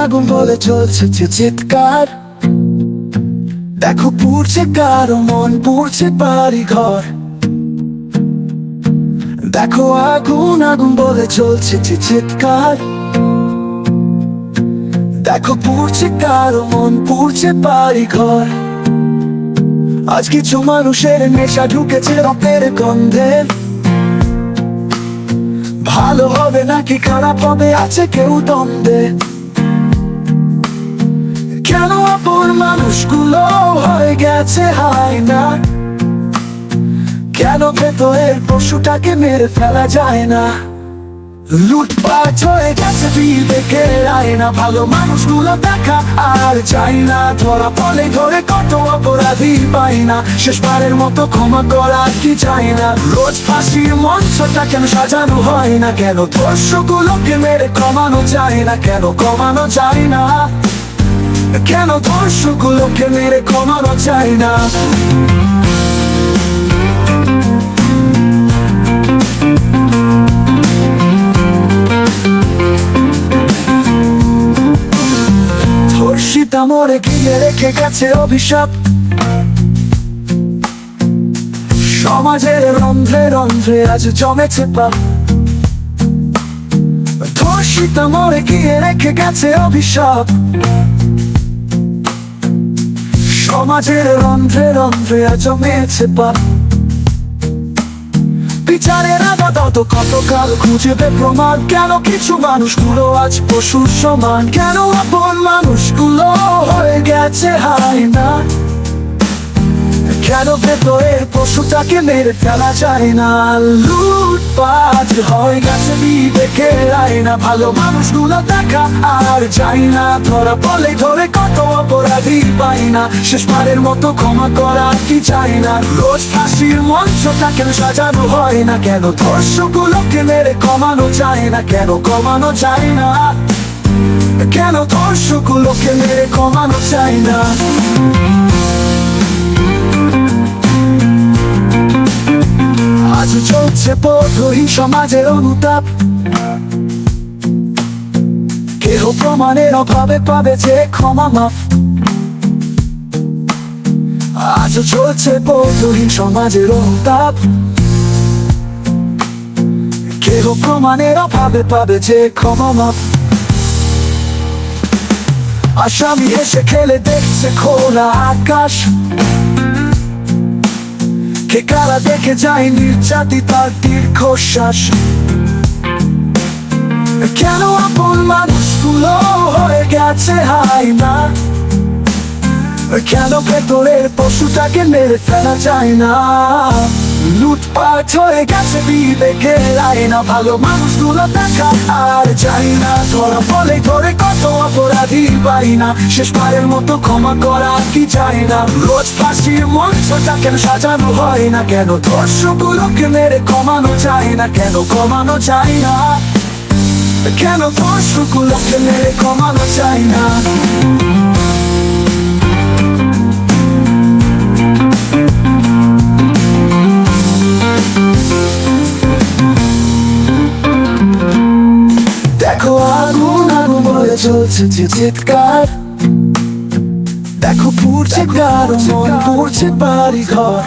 আগুন বলে চলছে যে চিৎকার। দেখো পুড়ছে কারো মন, পুড়ছে বাড়ি ঘর। দেখো আগুন আগুন বলে চলছে যে চিৎকার। দেখো পুড়ছে কারো মন, পুড়ছে বাড়ি ঘর। আজ কিছু মানুষের নেশা ঢুকেছে রক্তের গন্ধে। ভালো হবে নাকি খারাপ হবে আছে কেউ দ্বন্দ্বে। কেন আপন মানুষগুলো হয়ে গেছে হায়না? কেন ভেতরের পশুটাকে মেরে ফেলা যায় না? লুটপাট হয়ে গেছে বিবেকের আয়না। ভালো মানুষগুলো দেখা আর চাই না। ধরা পড়লে ধরে কত অপরাধী পাই না। শেষবারের মতো ক্ষমা করা কি চাই না। রোজ ফাঁসির মঞ্চটা কেন সাজানো হয় না? কেন দর্শকগুলোকে মেরে কমানো যায় না? কেন কমানো যায় না? কেন দর্শকগুলোকে মেরে কমানো যায় না? ধর্ষিতা মরে গিয়ে রেখে গেছে অভিশাপ। সমাজের রন্ধ্রে রন্ধ্রে আজ জমেছে পাপ। ধর্ষিতা মরে গিয়ে রেখে গেছে অভিশাপ। সমাজের রন্ধ্রে রন্ধ্রে আজ জমেছে পাপ। বিচারের আদালত কতকাল খুঁজবে প্রমাণ? কেন কিছু মানুষগুলো আজ পশুর সমান? কেন আপন মানুষগুলো হয়ে গেছে হায়না? কেন ভেতরের পশুটাকে মেরে ফেলা যায় না? লুটপাট হয়ে গেছে বিবেকের আয়না। ভালো মানুষগুলো দেখা আর চাই না। ধরা পড়লে ধরে কত অপরাধী পাই না। শেষবারের মতো ক্ষমা করা কি চাই না। রোজ ফাঁসির মঞ্চটা কেন সাজানো হয় না? কেন দর্শকগুলোকে মেরে কমানো যায় না? কেন কমানো যায় না? কেন দর্শকগুলোকে মেরে কমানো যায় না? আজ চলছে পথহীন সমাজের অনুতাপ। কেহ প্রমাণের অভাবে পাবে যে ক্ষমা মাফ। আজ চলছে পথহীন সমাজের অনুতাপ। কেহ প্রমাণের অভাবে পাবে যে ক্ষমা মাফ। আসামি এসে খেলে দেখছে খোলা আকাশ। কে কারা দেখে যায় নির্যাতিতার দীর্ঘশ্বাস। কেন আপন মানুষগুলো হয়ে গেছে হায়না? কেন ভেতরের পশুটাকে মেরে ফেলা যায় না? লুটপাট হয়ে গেছে বিবেকের আয়না। ভালো মানুষগুলো দেখা আর চাই না। ধরা পড়লে ধরে কত অপরাধী পাই না। শেষবারের মতো ক্ষমা করা কি চাই না। রোজ ফাঁসির মঞ্চটা কেন সাজানো হয় না? কেন দর্শকগুলোকে মেরে কমানো যায় না? কেন কমানো যায় না? কেন দর্শকগুলোকে মেরে কমানো যায় না? দেখো আগুন আগুন বলে চলছে যে চিৎকার। দেখো পুড়ছে কারো মন, পুড়ছে বাড়ি ঘর।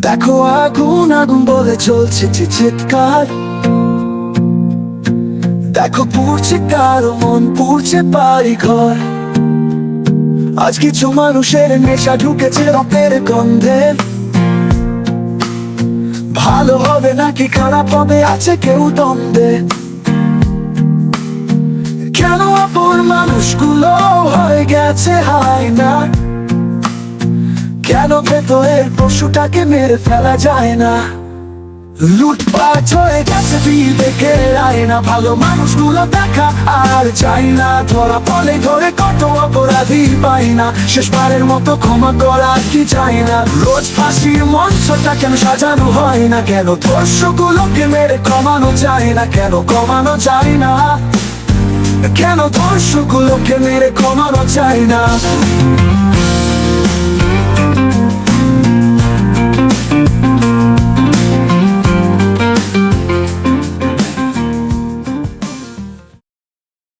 দেখো আগুন আগুন বলে চলছে যে চিৎকার। দেখো পুড়ছে কারো মন, পুড়ছে বাড়ি ঘর। আজ কিছু মানুষের নেশা ঢুকেছে রক্তের গন্ধে। ভালো হবে নাকি খারাপ হবে আছে কেউ দ্বন্দ্বে। কেন আপন মানুষগুলো হয়ে গেছে হায়না? কেন ভেতরের পশুটাকে মেরে ফেলা যায় না? লুটপাট হয়ে গেছে বিবেকের আয়না। ভালো মানুষগুলো দেখা আর চাই না। ধরা পড়লে ধরে কত অপরাধী পাই না। শেষবারের মতো ক্ষমা করা কি চাই না। রোজ ফাঁসির মঞ্চটা কেন সাজানো হয় না? কেন দর্শকগুলোকে মেরে কমানো যায় না? কেন কমানো যায় না? কেন দর্শকগুলোকে মেরে কমানো যায় না?